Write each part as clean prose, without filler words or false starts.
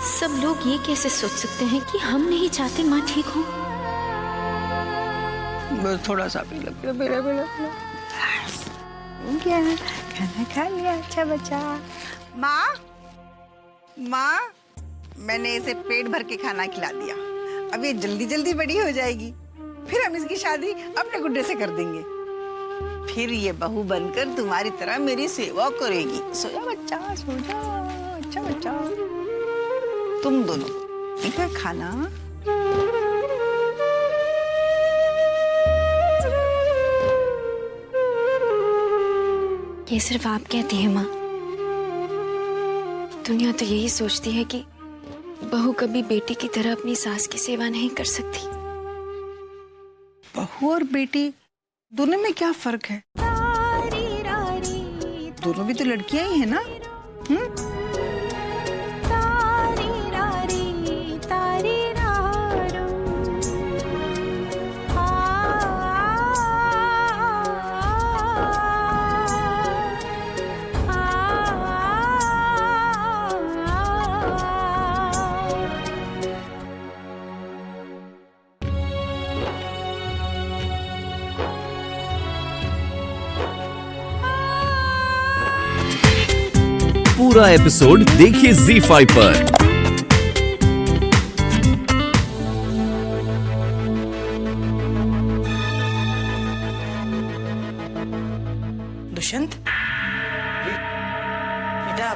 सब लोग ये कैसे सोच सकते हैं कि हम नहीं चाहते माँ ठीक हो। बस थोड़ा सा भी लग गया मेरा क्या खाना खा लिया अच्छा बच्चा। माँ माँ मैंने इसे पेट भर के खाना खिला दिया। अब ये जल्दी जल्दी बड़ी हो जाएगी, फिर हम इसकी शादी अपने गुड्डे से कर देंगे। फिर ये बहू बनकर तुम्हारी तरह मेरी सेवा करेगी। सो जा बच्चा, सो जा अच्छा बच्चा। तुम दोनों ठीक है खाना। ये सिर्फ आप कहती हैं माँ, दुनिया तो यही सोचती है कि बहू कभी बेटी की तरह अपनी सास की सेवा नहीं कर सकती। बहू और बेटी दोनों में क्या फर्क है? दोनों भी तो लड़कियां ही है ना। पूरा एपिसोड देखिए ZEE5 पर। दुष्यंत बेटा,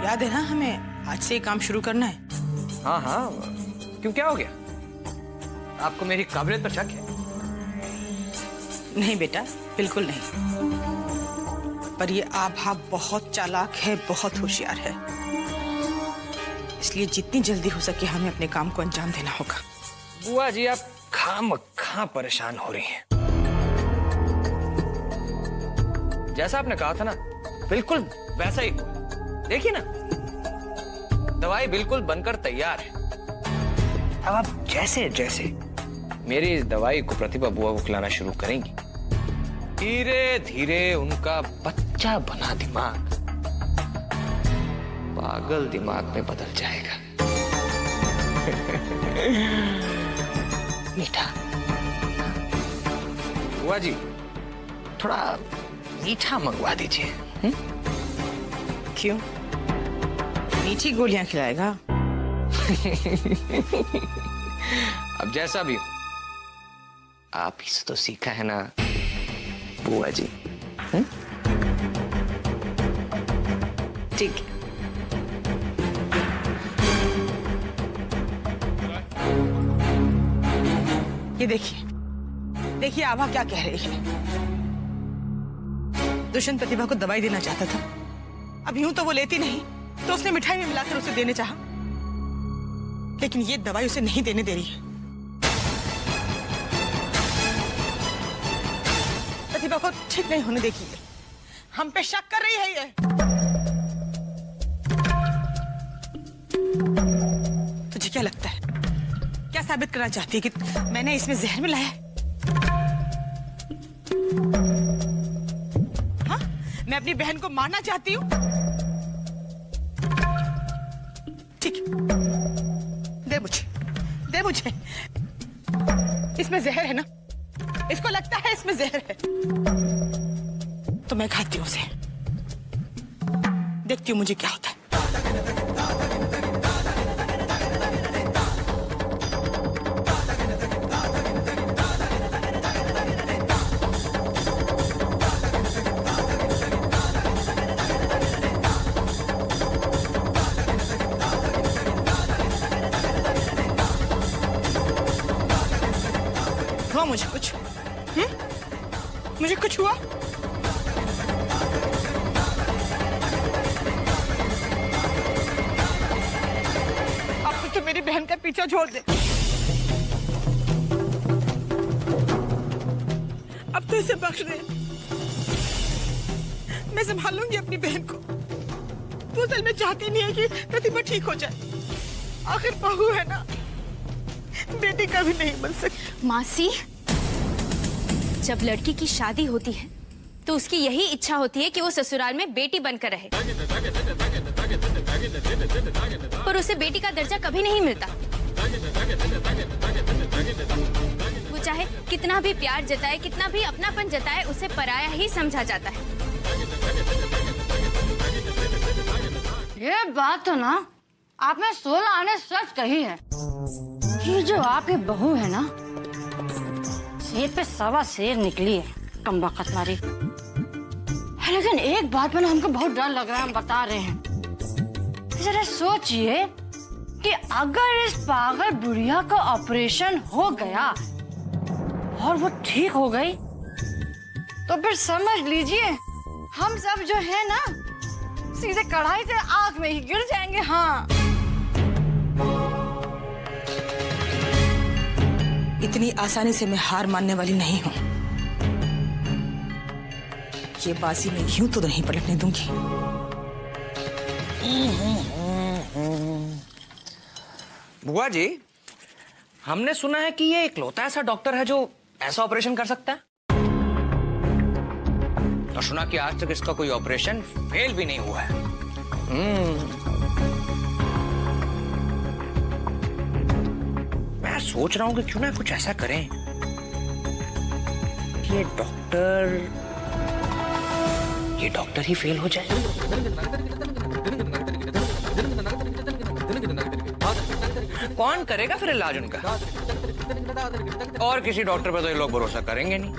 याद है ना हमें आज से ही काम शुरू करना है। हाँ हाँ, क्यों क्या हो गया? आपको मेरी काबिलियत पर शक है? नहीं बेटा, बिल्कुल नहीं। पर ये आभा बहुत चालाक है, बहुत होशियार है, इसलिए जितनी जल्दी हो सके हमें अपने काम को अंजाम देना होगा। बुआ जी, आप खामखा परेशान हो रही हैं। जैसा आपने कहा था ना, बिल्कुल वैसा ही हुआ। देखिए ना, दवाई बिल्कुल बनकर तैयार है। अब आप जैसे जैसे मेरी इस दवाई को प्रतिभा बुआ को खिलाना शुरू करेंगी, धीरे धीरे उनका बच्चा बना दिमाग पागल दिमाग में बदल जाएगा। मीठा बुआ जी, थोड़ा मीठा मंगवा दीजिए। क्यों? मीठी गोलियां खिलाएगा? अब जैसा भी हो, आप ही से तो सीखा है ना बुआ जी। ठीक है। ये देखिए देखिए आभा क्या कह रही है। दुष्यंत प्रतिभा को दवाई देना चाहता था, अब यूं तो वो लेती नहीं, तो उसने मिठाई में मिलाकर उसे देने चाहा, लेकिन ये दवाई उसे नहीं देने दे रही है। प्रतिभा को ठीक नहीं होने देखी है, हम पे शक कर रही है ये। तुझे क्या लगता है, क्या साबित करना चाहती है कि मैंने इसमें जहर मिलाया है? हाँ, मैं अपनी बहन को मारना चाहती हूँ? ठीक है, दे मुझे। इसमें जहर है ना? इसको लगता है इसमें जहर है, तो मैं खाती हूँ उसे, देखती हूँ मुझे क्या होता है। हुआ मुझे कुछ? मुझे कुछ हुआ? अब तो मेरी बहन का पीछा छोड़ दे। अब तो इसे बख्श दे, मैं संभालूंगी अपनी बहन को। वो असल में चाहती नहीं है कि प्रतिभा ठीक हो जाए, आखिर बहू है ना, बेटी कभी नहीं बन सकती। मासी, जब लड़की की शादी होती है तो उसकी यही इच्छा होती है कि वो ससुराल में बेटी बनकर रहे, पर उसे बेटी का दर्जा कभी नहीं मिलता। वो चाहे कितना भी प्यार जताए, कितना भी अपनापन जताए, उसे पराया ही समझा जाता है। ये बात तो ना आपने 16 आने सच कही है। ये जो आपकी बहू है ना, शेर पे सवा शेर निकली है, कमबख्त मारी। लेकिन एक बात में ना हमको बहुत डर लग रहा है, हम बता रहे हैं। जरा सोचिए कि अगर इस पागल बुढ़िया का ऑपरेशन हो गया और वो ठीक हो गई, तो फिर समझ लीजिए हम सब जो है ना सीधे कढ़ाई से आग में ही गिर जाएंगे। हाँ, इतनी आसानी से मैं हार मानने वाली नहीं हूं। ये बाजी मैं यूं तो नहीं पलटने दूंगी। बुआ जी, हमने सुना है कि ये इकलौता ऐसा डॉक्टर है जो ऐसा ऑपरेशन कर सकता है, और सुना कि आज तक इसका कोई ऑपरेशन फेल भी नहीं हुआ है। मैं सोच रहा हूं कि क्यों ना कुछ ऐसा करें कि ये डॉक्टर ही फेल हो जाए। कौन करेगा फिर इलाज उनका? और किसी डॉक्टर पे तो ये लोग भरोसा करेंगे नहीं।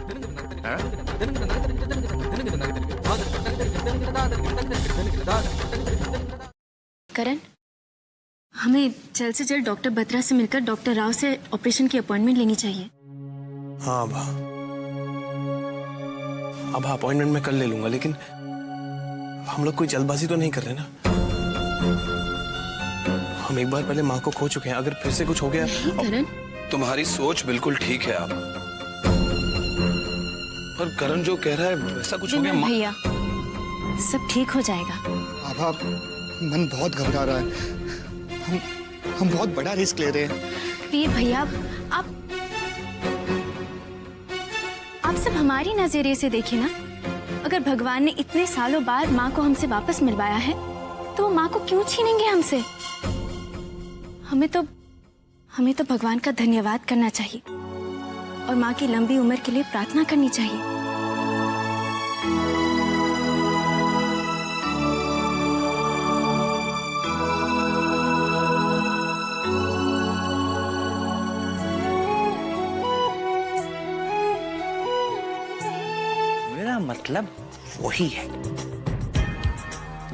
हाँ? करण, हमें जल्द से जल्द डॉक्टर बत्रा से मिलकर डॉक्टर राव से ऑपरेशन की अपॉइंटमेंट लेनी चाहिए। हाँ अब अपॉइंटमेंट मैं कल ले लूंगा, लेकिन हम लोग कोई जल्दबाजी तो नहीं कर रहे ना। हम एक बार पहले माँ को खो चुके हैं, अगर फिर से कुछ हो गया। करण, तुम्हारी सोच बिल्कुल ठीक है आप, पर करण जो कह रहा है वैसा कुछ हो गया। भैया, सब ठीक हो जाएगा। अब मन बहुत घबरा रहा है। हम बहुत बड़ा रिस्क ले रहे हैं। वीर भैया, आप सब हमारी नजरिए से देखिए ना। अगर भगवान ने इतने सालों बाद माँ को हमसे वापस मिलवाया है, तो माँ को क्यों छीनेंगे हमसे? हमें तो भगवान का धन्यवाद करना चाहिए और माँ की लंबी उम्र के लिए प्रार्थना करनी चाहिए। मेरा मतलब वही है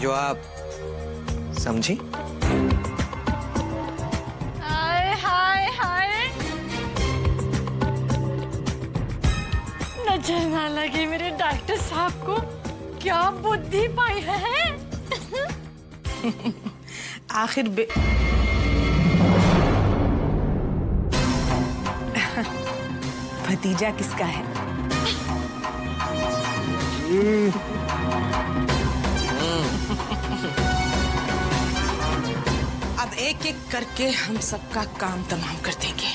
जो आप समझी। नजर ना लगे मेरे डॉक्टर साहब को, क्या बुद्धि पाई है। आखिर भतीजा किसका है? अब एक एक करके हम सबका काम तमाम कर देंगे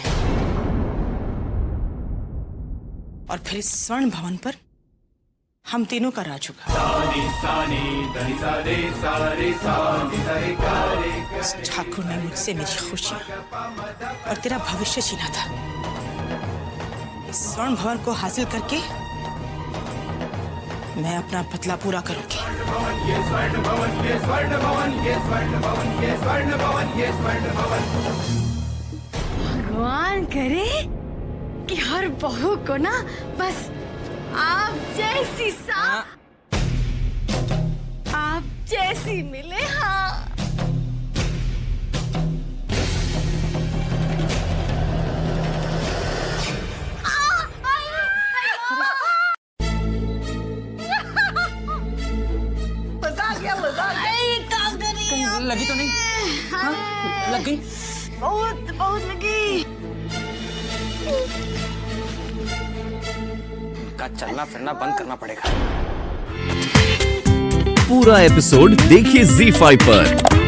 और फिर इस स्वर्ण भवन पर हम तीनों का राज होगा। उस ठाकुर ने मुझसे मेरी खुशी और तेरा भविष्य छीना था। इस स्वर्ण भवन को हासिल करके मैं अपना बदला पूरा करूंगी। भगवान करे कि हर बहू को ना बस आप जैसी मिले। हाँ, लगी तो नहीं? हाँ? लग गई? बहुत लगी। का चलना फिरना बंद करना पड़ेगा। पूरा एपिसोड देखिए ZEE5 पर।